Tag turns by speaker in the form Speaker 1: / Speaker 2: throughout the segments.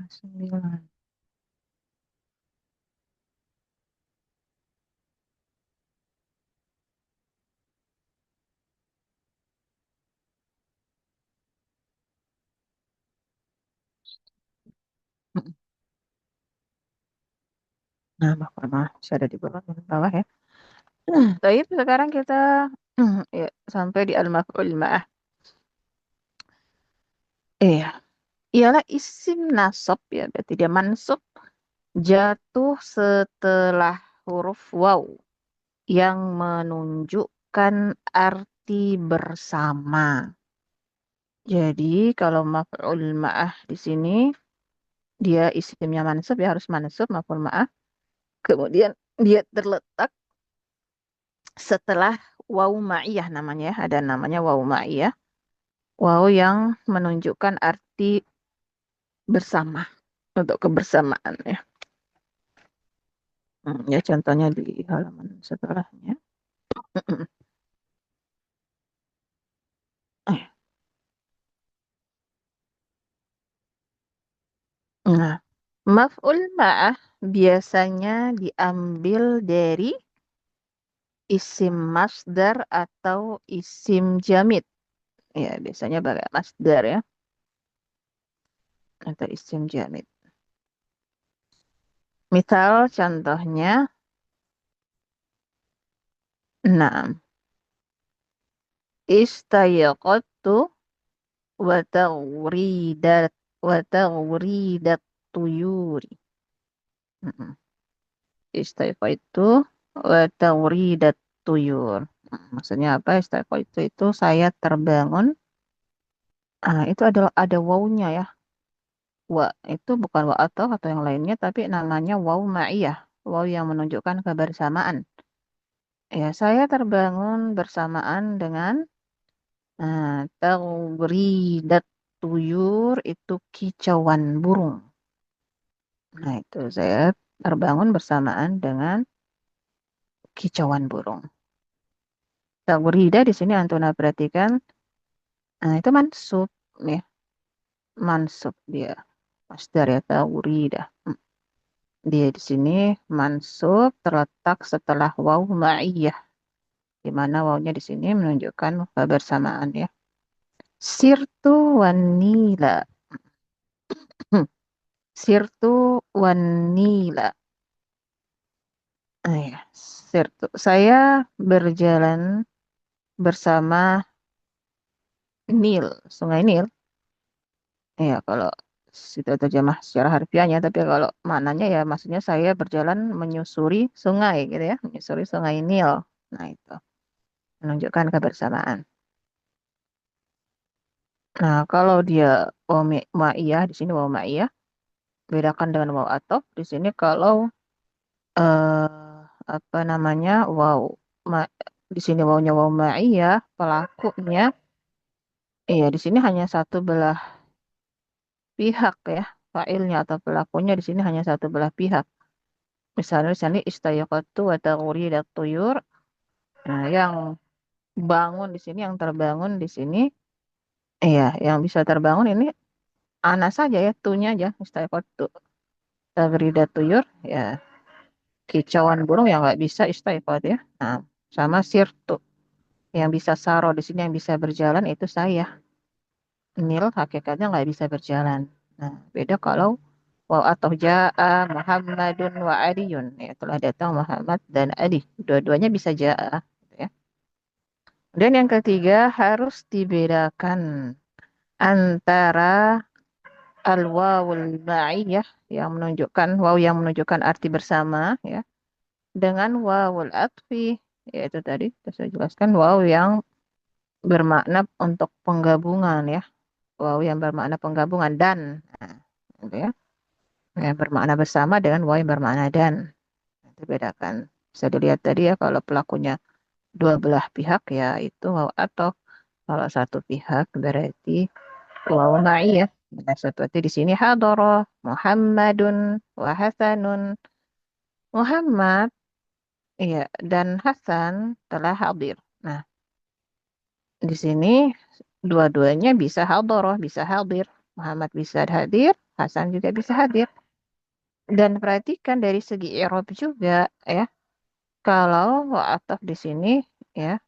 Speaker 1: 9. Nah, masih ada di bawah ya. Baik, sekarang kita ya, sampai di al-maf'ul ma'ah. Iya, ialah isim nasab ya, berarti dia mansub jatuh setelah huruf waw yang menunjukkan arti bersama. Jadi kalau maf'ul ma'ah di sini dia isimnya mansub ya harus mansub maf'ul ma'ah. Kemudian dia terletak setelah waw ma'iyah namanya ya, ada namanya waw ma'iyah. Waw yang menunjukkan arti bersama untuk kebersamaan ya. Ya contohnya di halaman setelahnya. Nah, maf'ul ma'ah biasanya diambil dari isim masdar atau isim jamid. Ya, biasanya pakai masdar ya, atau isim jamid. Misal contohnya, nah, istayaqadtu wa taghridat wa taghridat tuyuri. Mm-mm. Istayaqadtu wa taghridat tuyur. Maksudnya apa? Istayaqadtu itu saya terbangun. Itu adalah ada wawunya ya. Wa itu bukan wa atau yang lainnya, tapi namanya waw ma'iyah. Waw yang menunjukkan kebersamaan. Ya, saya terbangun bersamaan dengan taghridat tuyur itu kicauan burung. Nah, itu saya terbangun bersamaan dengan kicauan burung. Taghrida di sini Antuna perhatikan, itu mansub ya, mansub dia. Masdar ya taghrida. Dia di sini mansub terletak setelah waw ma'iyah, di mana wawnya di sini menunjukkan kebersamaan ya. Sirtu wanila. Sirtu wanila. Ya, sirtu. Saya berjalan bersama Nil, Sungai Nil. Ya, kalau itu terjemah secara harfiahnya, tapi kalau maknanya ya maksudnya saya berjalan menyusuri sungai gitu ya, menyusuri Sungai Nil. Nah, itu menunjukkan kebersamaan. Nah, kalau dia waw ma'iyah di sini waw ma'iyah bedakan dengan waw ataf di sini kalau apa namanya waw ma, di sini wawnya waw ma'iyah pelakunya iya di sini hanya satu belah pihak ya, fa'ilnya atau pelakunya di sini hanya satu belah pihak. Misalnya di sini istayaqatu wa taghridat tuyur. Nah, yang bangun di sini yang terbangun di sini iya yang bisa terbangun ini ana saja ya tunya aja istayaqatu taghridat tuyur ya kicauan burung yang nggak bisa istighfar ya. Nah, sama sirtu yang bisa saro di sini yang bisa berjalan itu saya. Nil hakikatnya nggak bisa berjalan. Nah, beda kalau waw atau ja'a Muhammadun wa Aliyun. Ya, telah datang Muhammad dan Ali. Dua-duanya bisa ja'a. Gitu ya. Dan yang ketiga harus dibedakan antara al-wawul ma'iyah yang menunjukkan waw yang menunjukkan arti bersama ya dengan wawul atfi yaitu tadi saya jelaskan waw yang bermakna untuk penggabungan ya waw yang bermakna penggabungan dan nah, gitu ya yang bermakna bersama dengan waw yang bermakna dan itu bedakan bisa dilihat tadi ya kalau pelakunya dua belah pihak ya itu waw atau kalau satu pihak berarti waw ya nah, seperti di sini hadara Muhammadun wa Hasanun Muhammad iya dan Hasan telah hadir. Nah, di sini dua-duanya bisa hadharah, bisa hadir. Muhammad bisa hadir, Hasan juga bisa hadir. Dan perhatikan dari segi i'rab juga ya. Kalau ataf di sini ya,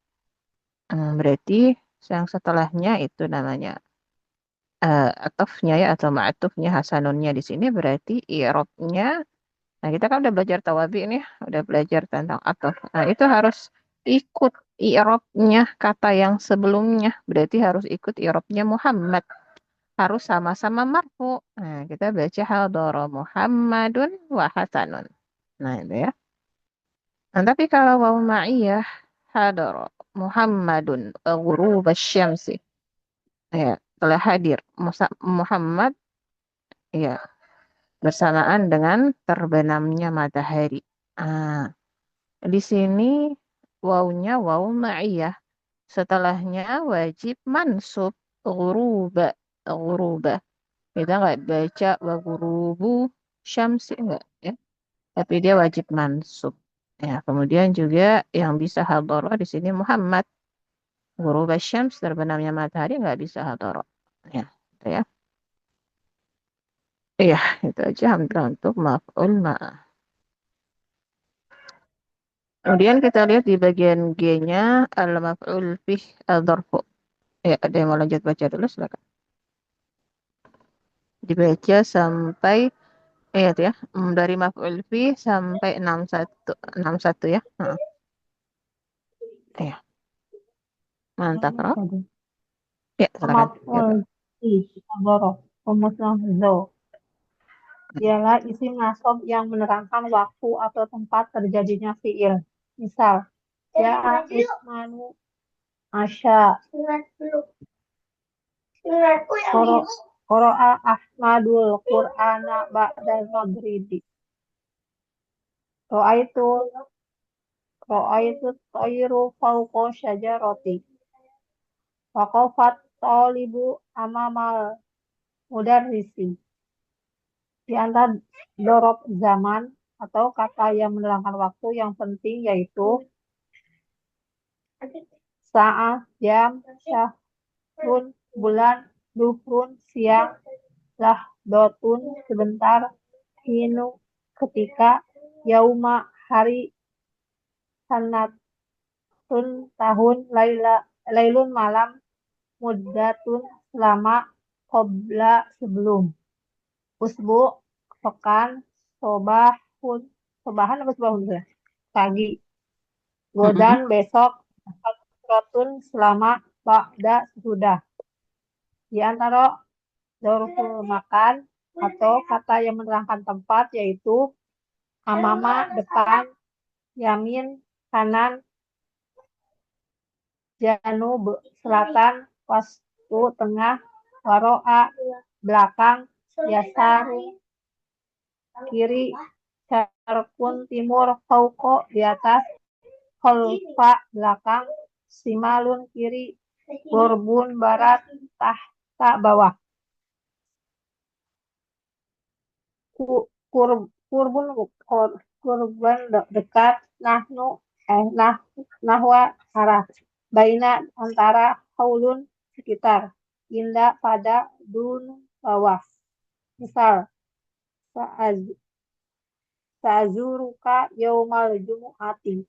Speaker 1: berarti yang setelahnya itu namanya atafnya ya atau ma'tufnya hasanunnya di sini berarti i'rabnya. Nah, kita kan udah belajar tawabi nih, udah belajar tentang ataf. Nah, itu harus ikut i'rabnya kata yang sebelumnya. Berarti harus ikut i'rabnya Muhammad. Harus sama-sama marfu. Nah, kita baca hadara Muhammadun wa Hasanun. Nah, itu ya. Nah, tapi kalau waw ma'iyah hadara Muhammadun ghurubasy syamsi. Ya, telah hadir Muhammad ya bersamaan dengan terbenamnya matahari. Ah, di sini wawunya waw ma'iyah. Setelahnya wajib mansub ghuruba. Ghuruba. Kita nggak baca wa ghurubu syamsi enggak ya. Tapi dia wajib mansub. Ya, kemudian juga yang bisa hadharah di sini Muhammad. Ghuruba syams terbenamnya matahari nggak bisa hadharah. Ya, itu ya. Iya, itu aja hamzah untuk maf'ul ma'ah. Kemudian kita lihat di bagian G-nya al-maf'ul bih al-dharfu. Ya, ada yang mau lanjut baca dulu silakan. Dibaca sampai itu ya, dari maf'ul bih sampai 61 ya. Heeh. Iya, mantap, Rob. Ya, silakan. Ya, Bro.
Speaker 2: Maf'ul bih adhoroh rumus zo ialah isim nasab yang menerangkan waktu atau tempat terjadinya fiil. Misal, ja'a Usmanu asya, qara'a Ahmadul Qur'ana ba'dal maghribi. Ra'aitu ra'aitu thayru fawqa syajarati. Waqafat talibu amamal mudarrisi. Di antara dorob zaman atau kata yang menerangkan waktu yang penting yaitu saat, jam, syahrun, bulan, duhrun, siang, lahdotun, sebentar, hinu, ketika, yauma, hari, sanatun, tahun, lailun, malam, muddatun, selama, qobla, sebelum, usbu, pekan, sobahun, sobahan apa sobahun ya? Pagi,
Speaker 1: Mm-mm.
Speaker 2: godan, besok, rotun, selama, ba'da, sesudah. Di antara dorful makan atau kata yang menerangkan tempat yaitu amama, depan, yamin, kanan, janub, selatan, wastu, tengah, waro'a, belakang, yasaru, kiri, syarqun, timur, fauqo, di atas, khalfa, belakang, simalun, kiri, gurbun, barat, tahta, bawah. Kurbun, kurban, dekat, nahnu, nah, nahwa, arah, baina, antara, haulun, sekitar, indah, pada, dun, bawah. Misal, sa'azuruka yaumal jumu'ati.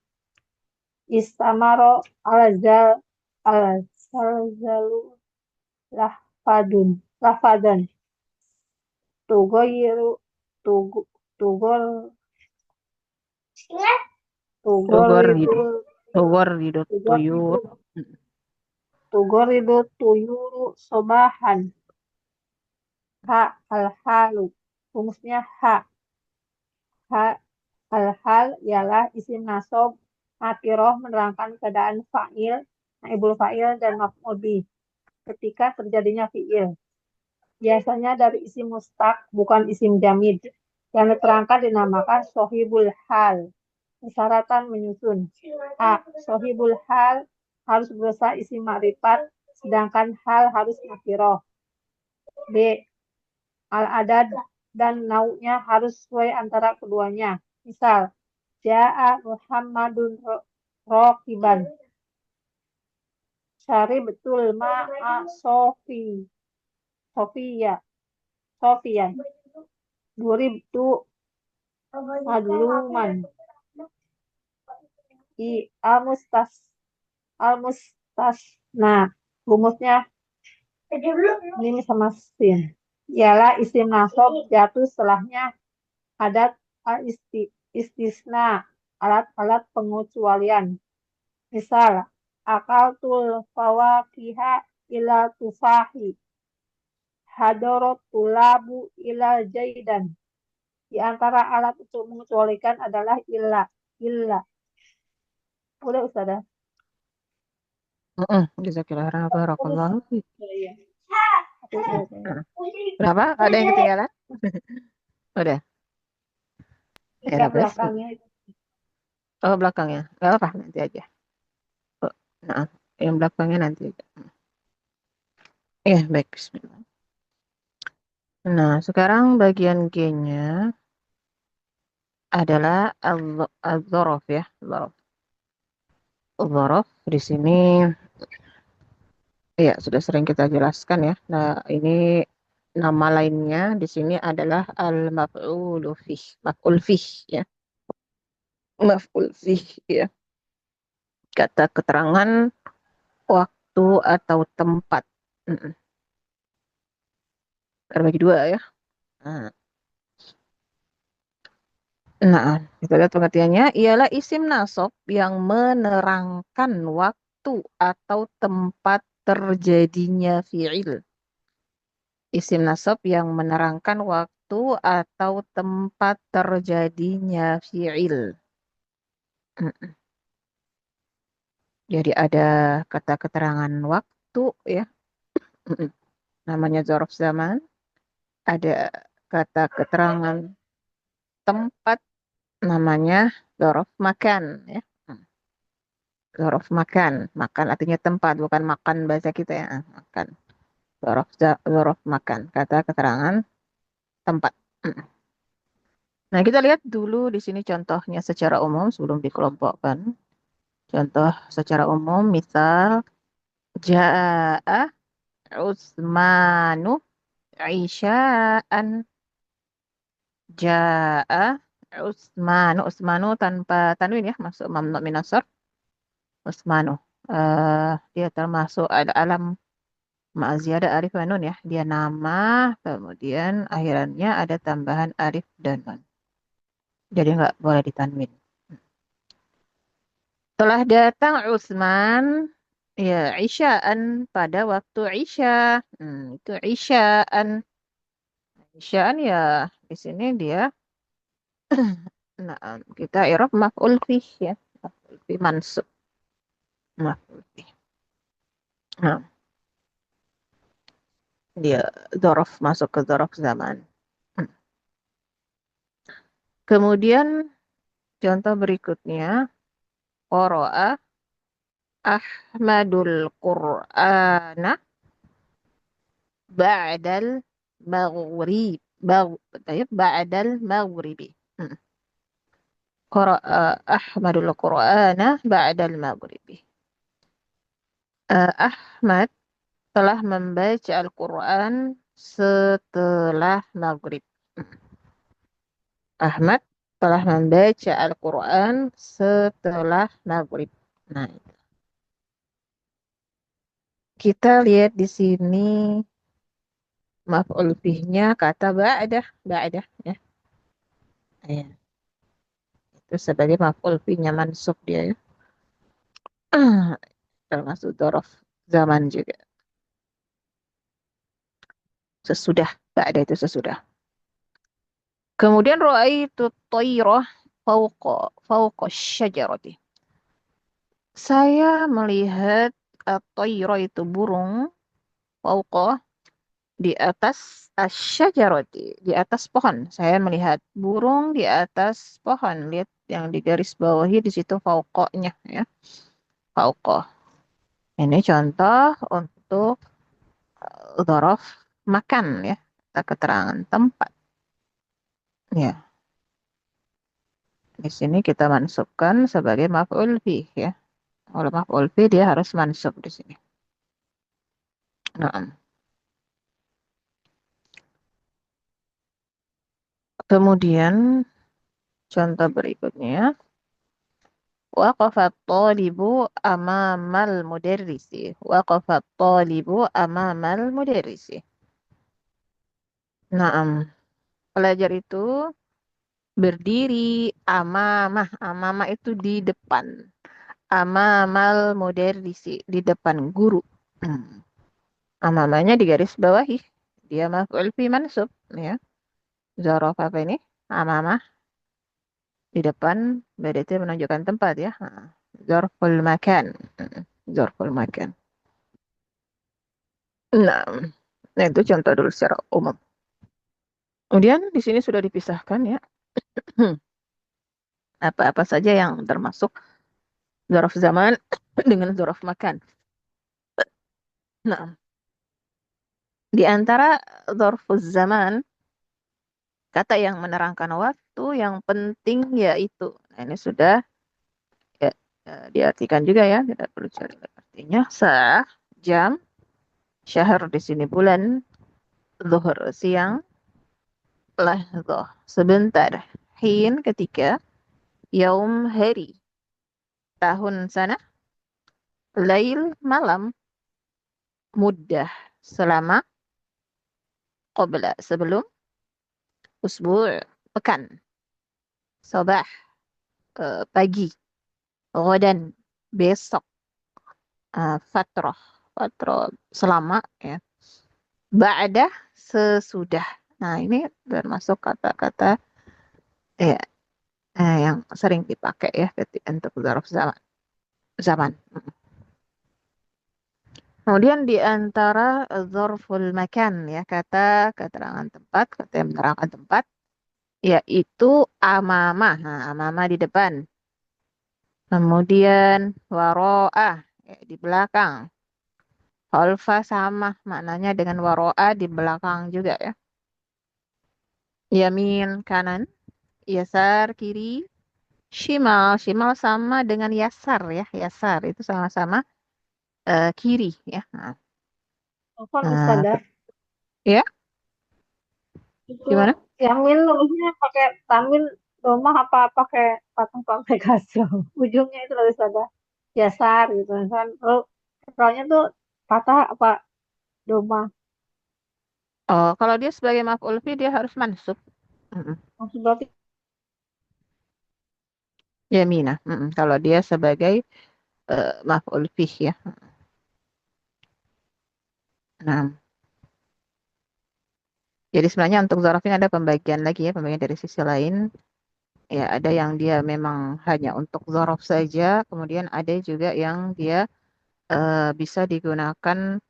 Speaker 2: Istamaro al-zalzalu lahfadan. Tugoyiru tugu- tugol
Speaker 1: Togor hidup.
Speaker 2: tugoridul
Speaker 1: Togor hidup tuyur.
Speaker 2: tugoridu tugoridu tuyuru sobahan. Ha al-halu. Rumusnya ha. Ha al-hal ialah isim nasab nakirah menerangkan keadaan fa'il, naibul fa'il dan maf'ul bih ketika terjadinya fi'il. Biasanya dari isim mustaq bukan isim jamid. Yang diterangkan dinamakan sohibul hal. Persyaratan menyusun. A. Sohibul hal harus berusaha isim makrifat, sedangkan hal harus nakirah. B. Al-adad dan nau'nya harus sesuai antara keduanya. Misal, Ja'a Muhammadun rokiban. Cari betul ma'a Sofi. Sofia. Sofian. Duribtu madluman. I almustas almustas. Nah, rumusnya ini sama sin. Ialah isim nasab jatuh setelahnya adat istisna, alat-alat pengecualian. Misal, akaltul fawakiha ila tufahi, hadorot tulabu ila jaidan. Di antara alat untuk mengecualikan adalah illa. Illa. Udah, Ustazah.
Speaker 1: Jazakillah khairan,
Speaker 2: Terus,
Speaker 1: barakallahu fiik.
Speaker 2: iya. Aku
Speaker 1: Heeh. Berapa? Ada yang ketinggalan? Udah. Ya
Speaker 2: Jika
Speaker 1: udah beres.
Speaker 2: belakangnya itu.
Speaker 1: Oh, belakangnya. Gak apa-apa, nanti aja. Oh, nah, yang belakangnya nanti aja. Ya, baik. Bismillah. Nah, sekarang bagian G-nya adalah al-dzaraf ya. Dzaraf. Dzaraf di sini ya sudah sering kita jelaskan ya. Nah, ini nama lainnya di sini adalah al-maf'ulu fih. Maf'ul fih ya. Maf'ul fih ya. Kata keterangan waktu atau tempat. Mm-mm. Terbagi dua ya. Nah, nah, kita lihat pengertiannya ialah isim nasab yang menerangkan waktu atau tempat terjadinya fi'il. Isim nasab yang menerangkan waktu atau tempat terjadinya fi'il. Mm. Jadi ada kata keterangan waktu ya. Mm-mm. Namanya dzaraf zaman. Ada kata keterangan tempat namanya dzaraf makan ya. Dzaraf makan. Makan artinya tempat, bukan makan bahasa kita ya. Makan. Dzaraf makan. Kata keterangan tempat. Mm. Nah, kita lihat dulu di sini contohnya secara umum sebelum dikelompokkan. Contoh secara umum, misal Ja'a Utsmanu Isya'an. Ja'a Utsmanu tanpa tanwin ya, masuk mamnu min nasr. Utsmanu. Dia termasuk ada alam ma'ziyadah alif dan nun ya. Dia nama, kemudian akhirannya ada tambahan alif dan nun. Jadi nggak boleh ditanwin. Telah datang Utsman, ya Isya'an pada waktu Isya. Itu Isya'an. Isya'an ya di sini dia, nah kita i'rab maf'ul fih ya. Maf'ul fih mansub. Maf'ul fih. Nah, dia dzaraf masuk ke dzaraf zaman. Hmm. Kemudian contoh berikutnya, qara'a Ahmadul Qur'ana ba'dal maghrib. Ba'dal maghribi. Hmm. Qara'a Ahmadul Qur'ana ba'dal maghribi. Ahmad telah membaca Al-Quran setelah maghrib. Ahmad telah membaca Al-Quran setelah maghrib. Nah, kita lihat di sini maf'ul bihnya kata ba'dah, ba'dah ya. Ya, itu sebagai maf'ul bihnya mansub dia ya. Termasuk dzaraf zaman juga. Sesudah, ba'dah itu sesudah. Kemudian ra'aitu thayrah fauqa syajarati. Saya melihat at-thayrah itu burung fauqa di atas asyajarati, di atas pohon. Saya melihat burung di atas pohon. Lihat yang di garis bawahi di situ fauqanya ya. Fauqa. Ini contoh untuk dzaraf makan ya. Keterangan tempat. Ya, di sini kita mansubkan sebagai maf'ul bih ya. Kalau maf'ul bih dia harus mansub di sini. Nah, Kemudian contoh berikutnya, waqafat talibu amamal mudarrisi. Waqafat talibu amamal mudarrisi. Naam, pelajar itu berdiri amamah. Amamah itu di depan. Amamal mudarrisi, di depan guru. Hmm. Amamanya di garis bawahi. Dia maf'ul fi mansub, ya. Zorof apa ini? Amamah di depan berarti menunjukkan tempat ya. Zorful makan. Zorful makan. Nah, nah, itu contoh dulu secara umum. Kemudian di sini sudah dipisahkan ya. Apa-apa saja yang termasuk zorof zaman dengan zorof makan. Nah, di antara zorful zaman, kata yang menerangkan waktu yang penting yaitu. Nah, ini sudah ya, diartikan juga ya, tidak perlu cari artinya. Sah, jam, syahr di sini bulan, zuhur siang, lahzah sebentar, hin ketika, yaum hari, tahun sana, lail malam, mudah selama, qabla sebelum, usbu' pekan, sabah pagi, ghadan besok, fatrah fatrah selama ya, ba'da sesudah. Nah, ini termasuk kata-kata ya, yang sering dipakai ya ketika untuk zarf zaman. Zaman. Kemudian di antara zarful makan ya, kata keterangan tempat, kata yang menerangkan tempat, yaitu amamah. Nah, amamah di depan. Kemudian waro'ah ya, di belakang. Khalfa sama maknanya dengan waro'ah di belakang juga ya. Yamin kanan, yasar kiri, shimal. Shimal sama dengan yasar ya. Yasar itu sama-sama kiri ya. Nah,
Speaker 2: Telepon
Speaker 1: nah,
Speaker 2: Ustazah,
Speaker 1: ya
Speaker 2: itu
Speaker 1: gimana?
Speaker 2: yang min nulisnya pakai tanwin domah apa pakai patung pakai kasro. Ujungnya itu loh Ustazah. Biasar gitu kan. Oh, soalnya tuh patah apa domah.
Speaker 1: Oh, kalau dia sebagai maf'ul fi dia harus mansub. Mm-mm.
Speaker 2: Maksud berarti
Speaker 1: Yaminah. Mm-mm. Kalau dia sebagai maf'ul fi ya. Nah, jadi sebenarnya untuk zaraf ini ada pembagian lagi ya, pembagian dari sisi lain. Ya, ada yang dia memang hanya untuk zaraf saja, kemudian ada juga yang dia bisa digunakan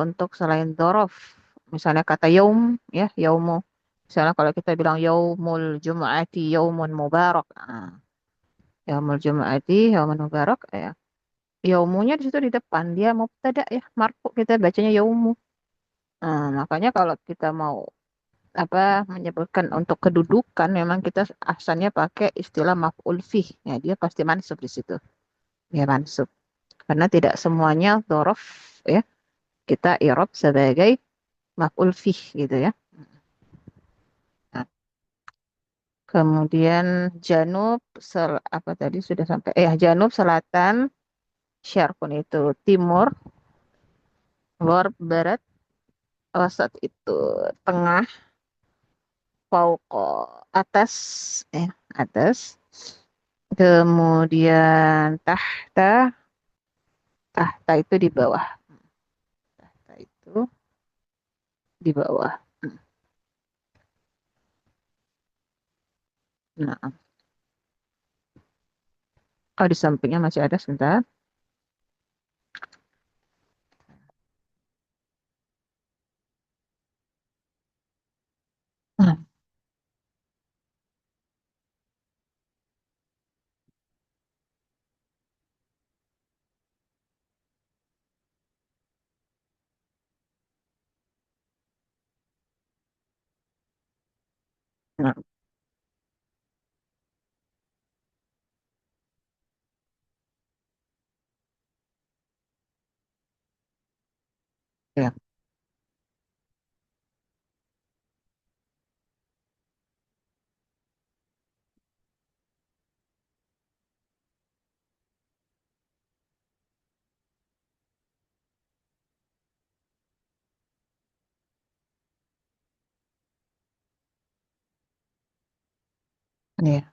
Speaker 1: untuk selain zaraf. Misalnya kata yaum, ya, yaumu. Misalnya kalau kita bilang yaumul jum'ati yaumun mubarak. Nah, yaumul jum'ati yaumun mubarak, ya. Yaumunya di situ di depan, dia mubtada ya, marfu kita bacanya yaumu. Nah, makanya kalau kita mau apa menyebutkan untuk kedudukan memang kita asalnya pakai istilah maf'ul fih. Ya, dia pasti mansub di situ. Ya mansub. Karena tidak semuanya dzaraf ya kita i'rab sebagai maf'ul fih gitu ya. Nah, kemudian janub apa tadi sudah sampai janub selatan, syarqun itu timur, gharb barat, wasat itu tengah, fauqa atas ya atas. Kemudian tahta, tahta itu di bawah. Tahta itu di bawah. Nah, oh di sampingnya masih ada sebentar. Nah, nah, ya. Iya.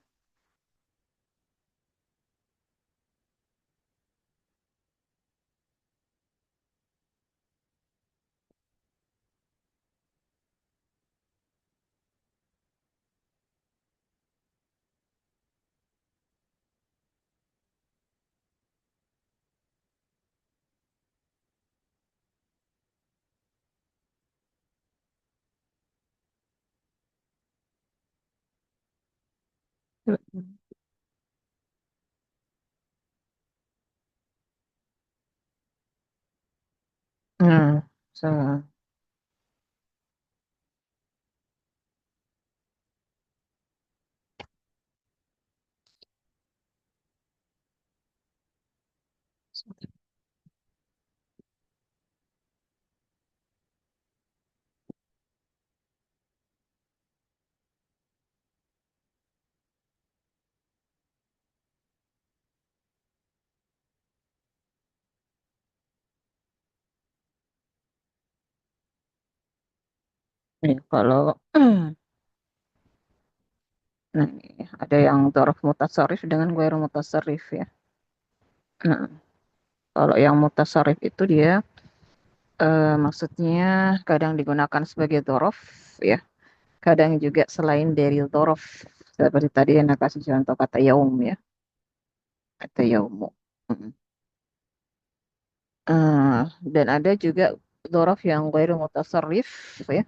Speaker 1: Hmm. So, ini kalau nah, ini ada yang dzaraf mutasarrif dengan ghairu mutasarrif ya. Nah, kalau yang mutasarrif itu dia maksudnya kadang digunakan sebagai dzaraf ya, kadang juga selain dari dzaraf. Seperti tadi yang saya kasih contoh kata yaum ya, kata yaumu. Mm. Eh, dan ada juga dzaraf yang ghairu mutasarrif ya.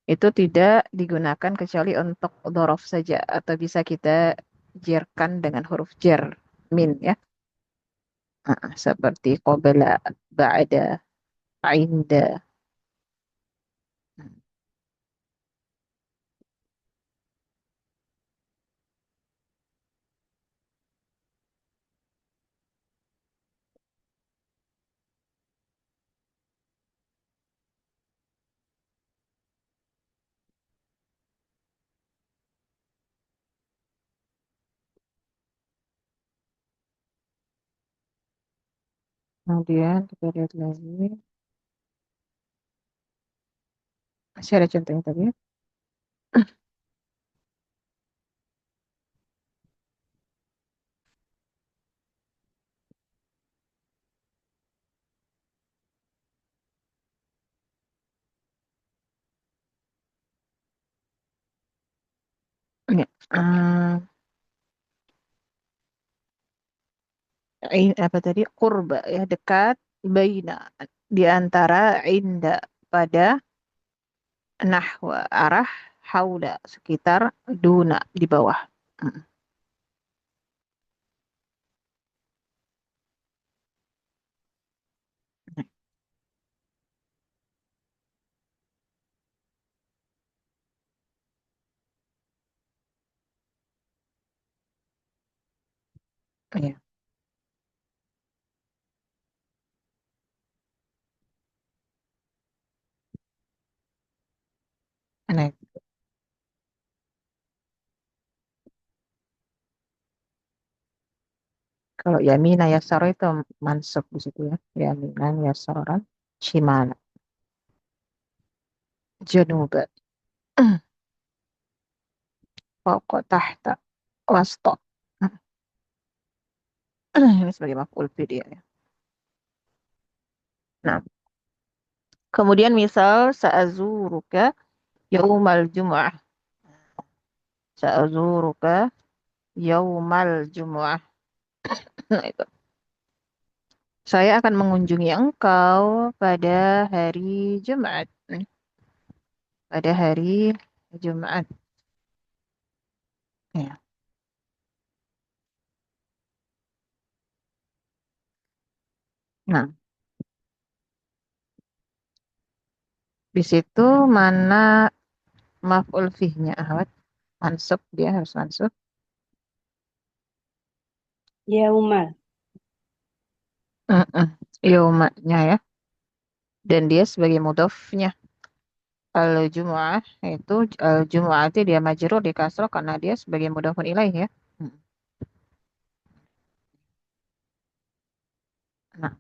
Speaker 1: Itu tidak digunakan kecuali untuk dzaraf saja atau bisa kita jerkan dengan huruf jer min ya. Seperti qabla, ba'da, inda. Kemudian kita lihat lagi. Masih ada contohnya tadi ya. Ini, apa tadi? Qurba ya, dekat, baina di antara inda pada nahwa arah, haula sekitar, duna di bawah. Mm. Iya, nah, kalau yamina yasara itu mansub di situ ya. Yaminan yasaran, shimala, januba, fauqa, tahta, wasta. Ini sebagai maf'ul fi dia ya. Nah, kemudian misal sa'azuruka yaumal jum'ah. Sa'azuruka yaumal jum'ah. Nah, itu. Saya akan mengunjungi engkau pada hari Jumat. Pada hari Jumat. Ya. Nah, di situ mana maf'ul fihnya Ahmad? Mansub, dia harus mansub.
Speaker 2: Yaumal.
Speaker 1: Mm-mm. Yaumanya ya. Dan dia sebagai mudhafnya. Al-Jumu'ah itu Al-Jumu'ah itu dia majrur di kasroh karena dia sebagai mudhafun ilaih ya. Mm. Nah,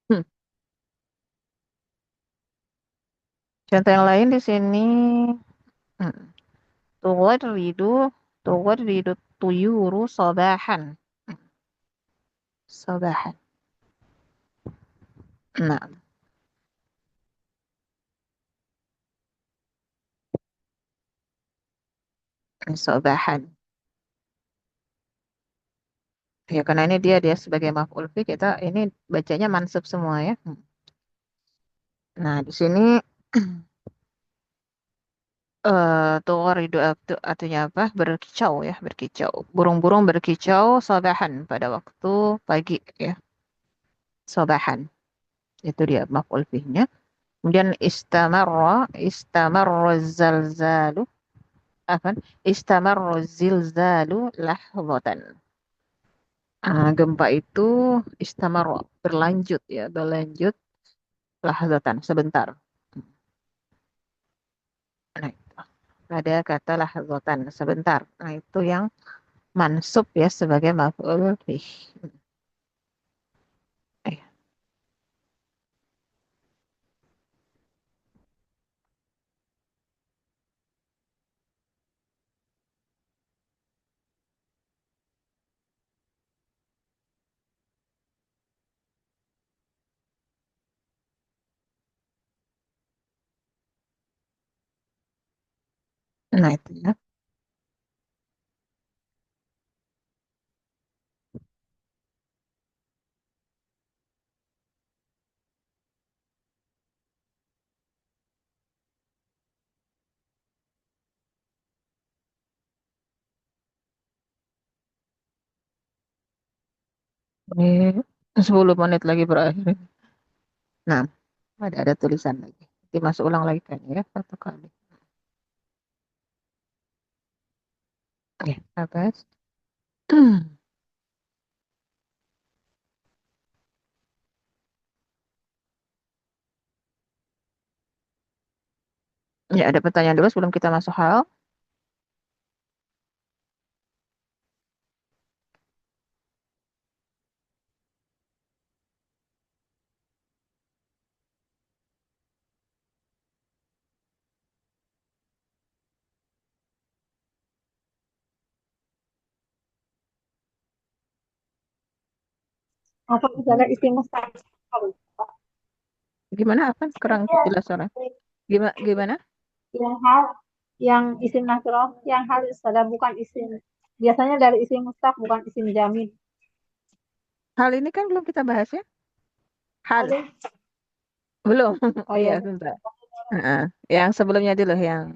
Speaker 1: hmm. Contoh yang lain di sini. Hmm. Tughridu, tughridu tuyuru sobahan. Sobahan. Nah, sobahan. Ya, karena ini dia sebagai maf'ul fi, kita ini bacanya mansub semua ya. Nah, di sini tughridu artinya apa? Berkicau ya, berkicau. Burung-burung berkicau sobahan pada waktu pagi ya. Sobahan. Itu dia maf'ul fi'nya. Kemudian istamarra zalzalu, apa? Istamarra zilzalu lahzatan. Gempa itu istamarra, berlanjut ya, berlanjut lahzatan, sebentar. Nah, itu. Ada kata lahzatan, sebentar. Nah, itu yang mansub ya sebagai maf'ul bih. Eh, Nah, itu ya. Ini 10 menit lagi berakhir. Nah, ada tulisan lagi. Dimasuk ulang lagi kan ya, satu kali. Ya, apa? Ya, ada pertanyaan dulu sebelum kita masuk hal.
Speaker 2: Atau misalnya isi mustaqil.
Speaker 1: Gimana apa? Kurang jelas soalnya. Gimana?
Speaker 2: Yang hal, yang isim nakroh, yang hal istilah bukan isim. Biasanya dari isim mustaq bukan isim jamin.
Speaker 1: Hal ini kan belum kita bahas ya? Hal.
Speaker 2: Lalu,
Speaker 1: Belum.
Speaker 2: oh
Speaker 1: Iya,
Speaker 2: ya,
Speaker 1: sebentar. Heeh. Yang sebelumnya dulu, yang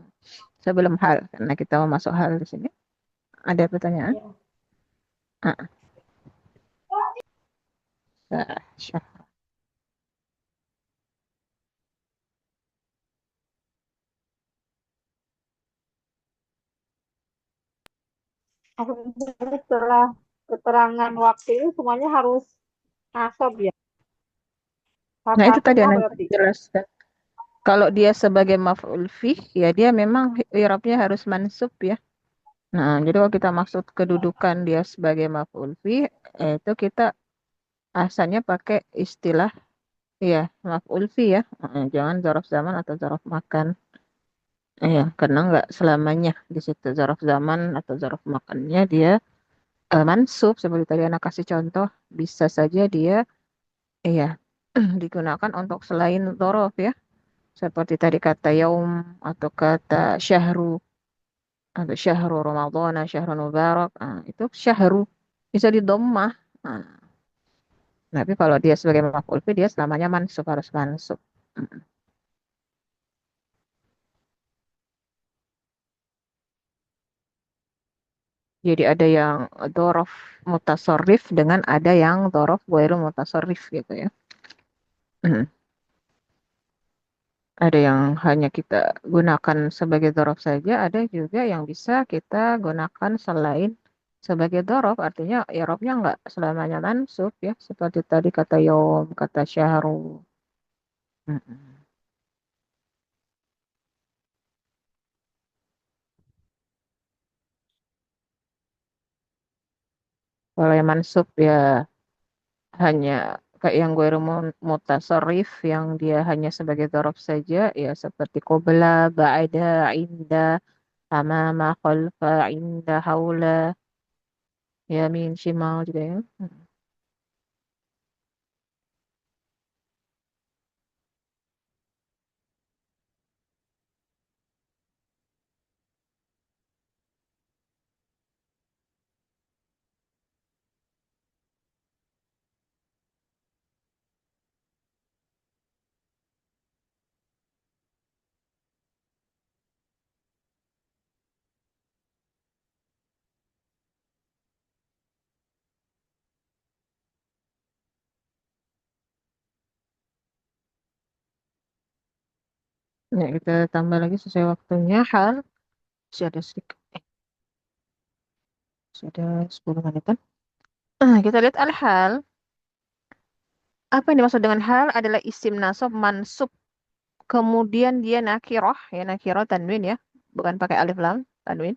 Speaker 1: sebelum hal. Karena kita mau masuk hal di sini. Ada pertanyaan?
Speaker 2: ya.
Speaker 1: Heeh. Syah.
Speaker 2: Aku setelah keterangan waktu itu semuanya harus nasab ya.
Speaker 1: Nah,
Speaker 2: Kata
Speaker 1: itu tadi
Speaker 2: semua
Speaker 1: Anda
Speaker 2: berarti.
Speaker 1: jelaskan. Kalau dia sebagai maf'ul fih, ya dia memang i'rabnya harus mansub ya. Nah, jadi kalau kita maksud kedudukan dia sebagai maf'ul fih, itu kita asalnya pakai istilah iya maf'ul fih ya. Jangan zaraf zaman atau zaraf makan. Iya, karena nggak selamanya di situ zaraf zaman atau zaraf makannya dia mansub seperti tadi anak kasih contoh, bisa saja dia iya digunakan untuk selain dzaraf ya. Seperti tadi kata yaum atau kata syahru atau syahru Ramadan, syahru mubarak. Itu syahru bisa didommah. Nah, tapi kalau dia sebagai maf'ul fi dia selamanya mansub, harus mansub. Mm. Jadi ada yang dhorof mutasarrif dengan ada yang dhorof ghairu mutasarrif gitu ya. Mm. Ada yang hanya kita gunakan sebagai dhorof saja, ada juga yang bisa kita gunakan selain sebagai dhorof, artinya i'rabnya nggak selamanya mansub ya, seperti tadi kata yom, kata syahru. Mm-mm. Kalau yang mansub ya hanya Kayak yang gue mutasarrif yang dia hanya sebagai dzaraf saja ya seperti qobla, ba'da, inda, amama, khalfa, inda, haula, yamin, shimal juga ya. Ya, kita tambah lagi sesuai waktunya hal. Masih ada sedikit, masih ada 10 menitan. Kita lihat al-hal. Apa yang dimaksud dengan hal adalah isim nasab mansub. Kemudian dia nakiroh, ya nakiroh tanwin ya. Bukan pakai alif lam, tanwin.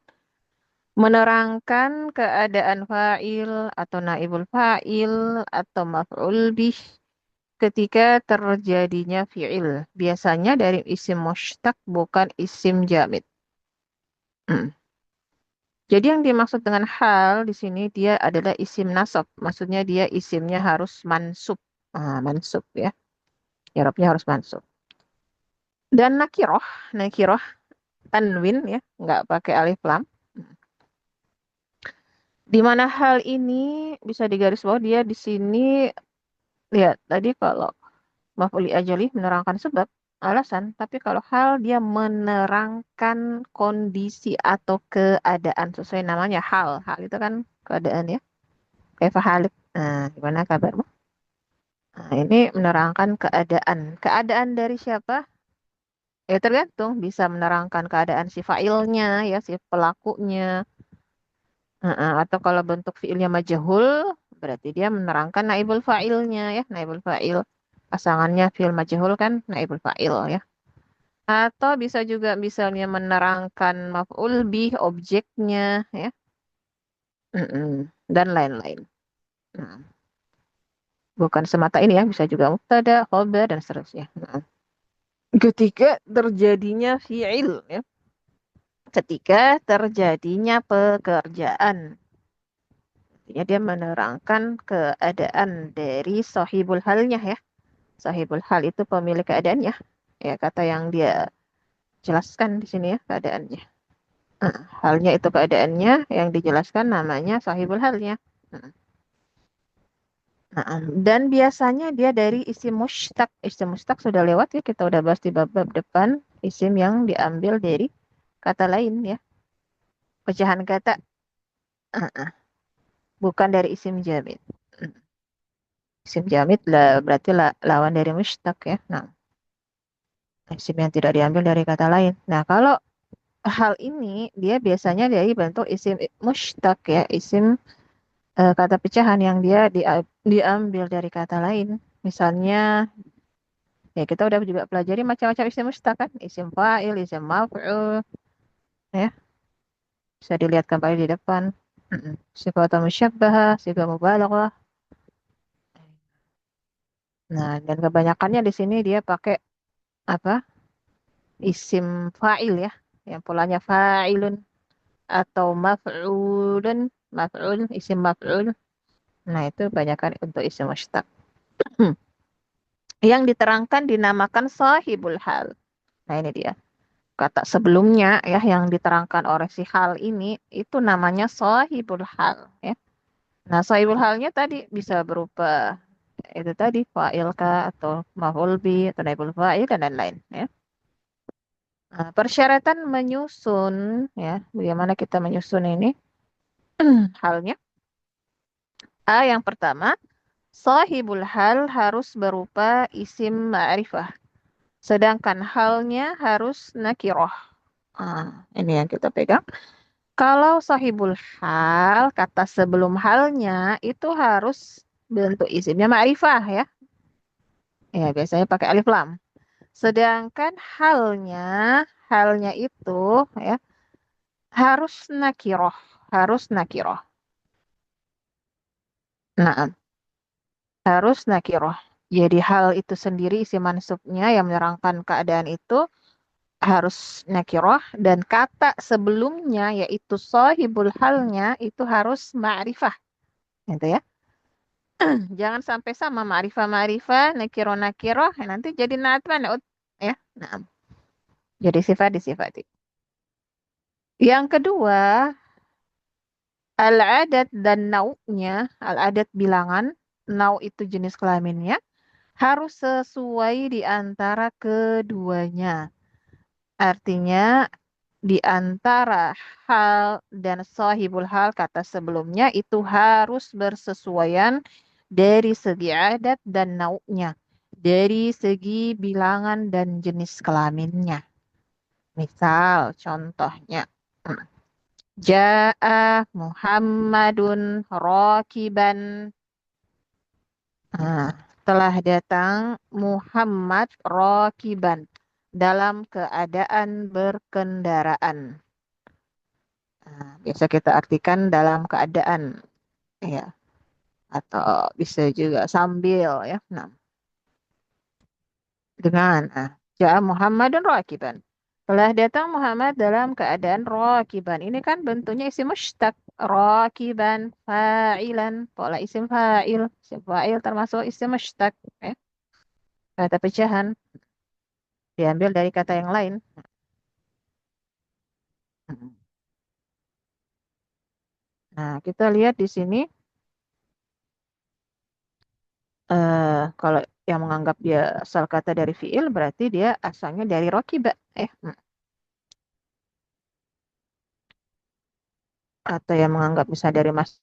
Speaker 1: Menerangkan keadaan fa'il atau naibul fa'il atau maf'ul bih ketika terjadinya fi'il. Biasanya dari isim mushtaq bukan isim jamid. Hmm. Jadi yang dimaksud dengan hal di sini dia adalah isim nasab. Maksudnya dia isimnya harus mansub. Mansub ya. I'rabnya harus mansub. Dan nakiroh tanwin ya, nggak pakai alif lam. Di mana hal ini bisa digarisbawahi dia di sini lihat tadi kalau maf'uli ajali menerangkan sebab alasan, tapi kalau hal dia menerangkan kondisi atau keadaan sesuai namanya hal. Hal itu kan keadaan ya. Kaifa halik? Nah, gimana kabarmu? Nah, ini menerangkan keadaan. Keadaan dari siapa? Ya tergantung bisa menerangkan keadaan si fa'ilnya ya, si pelakunya. Atau kalau bentuk fiilnya majhul, berarti dia menerangkan naibul fa'ilnya ya, naibul fa'il. Pasangannya fiil majhul kan naibul fa'il ya. Atau bisa juga misalnya menerangkan maf'ul bih objeknya ya. Dan lain-lain. Nah, bukan semata ini ya, bisa juga mubtada, khobar dan seterusnya. Ketika terjadinya fiil ya. Ketika terjadinya pekerjaan. Artinya dia menerangkan keadaan dari sahibul halnya ya. Sahibul hal itu pemilik keadaannya. Ya, kata yang dia jelaskan di sini ya keadaannya. Halnya itu keadaannya yang dijelaskan namanya sahibul halnya. Nah, dan biasanya dia dari isim mushtaq. Isim mushtaq sudah lewat ya, kita udah bahas di bab-bab depan. Isim yang diambil dari kata lain ya. Pecahan kata bukan dari isim jamid. Isim jamid lah berarti lawan dari mushtaq ya. Nah, isim yang tidak diambil dari kata lain. Nah, kalau hal ini dia biasanya dari bentuk isim mushtaq ya, isim kata pecahan yang dia diambil dari kata lain. Misalnya, ya kita udah juga pelajari macam-macam isim mushtaq kan, isim fa'il, isim maf'ul, ya bisa dilihat kembali di depan. Sifat musyabbahah, sifat mubalaghah. Nah, dan kebanyakannya di sini dia pakai apa? Isim fa'il ya, yang polanya fa'ilun atau maf'ulun, maf'ul, isim maf'ul. Nah, itu kebanyakan untuk isim mushtaq. Yang diterangkan dinamakan sahibul hal. Nah, ini dia. Kata sebelumnya ya yang diterangkan oleh si hal ini itu namanya sahibul hal ya. Nah, sahibul halnya tadi bisa berupa itu tadi fa'il ka atau maf'ul bi atau naibul fa'il dan lain-lain ya. Nah, persyaratan menyusun ya, bagaimana kita menyusun ini halnya? Yang pertama, sahibul hal harus berupa isim ma'rifah. Sedangkan halnya harus nakiroh. Ini yang kita pegang. Kalau sahibul hal, kata sebelum halnya itu harus bentuk isimnya ma'rifah ya. Ya, biasanya pakai alif lam. Sedangkan halnya itu ya harus nakiroh, harus nakiroh. Nah, harus nakiroh. Jadi hal itu sendiri isi mansubnya yang menerangkan keadaan itu harus nakiroh dan kata sebelumnya yaitu sohibul halnya itu harus ma'rifah. Gitu ya. Jangan sampai sama ma'rifah ma'rifah, nakiroh nakiroh, nanti jadi natwa naut ya. Nah, jadi sifat disifati. Yang kedua, al-adat dan nau'nya, al-adat bilangan, nau itu jenis kelaminnya, harus sesuai di antara keduanya. Artinya di antara hal dan sahibul hal kata sebelumnya itu harus bersesuaian dari segi adat dan nau'nya, dari segi bilangan dan jenis kelaminnya. Misal contohnya, Ja'a Muhammadun rakiban. Nah, telah datang Muhammad rakiban dalam keadaan berkendaraan. Nah, biasa kita artikan dalam keadaan ya atau bisa juga sambil ya. Nah, dengan Ja'a Muhammadun rakiban. Telah datang Muhammad dalam keadaan rakiban. Ini kan bentuknya isim mushtaq. Rakiban, fa'ilan, pola isim fa'il. Isim fa'il termasuk isim mushtaq. Ya. Kata pecahan diambil dari kata yang lain. Nah, kita lihat di sini kalau yang menganggap dia asal kata dari fiil berarti dia asalnya dari rokiba. Atau yang menganggap misalnya dari mas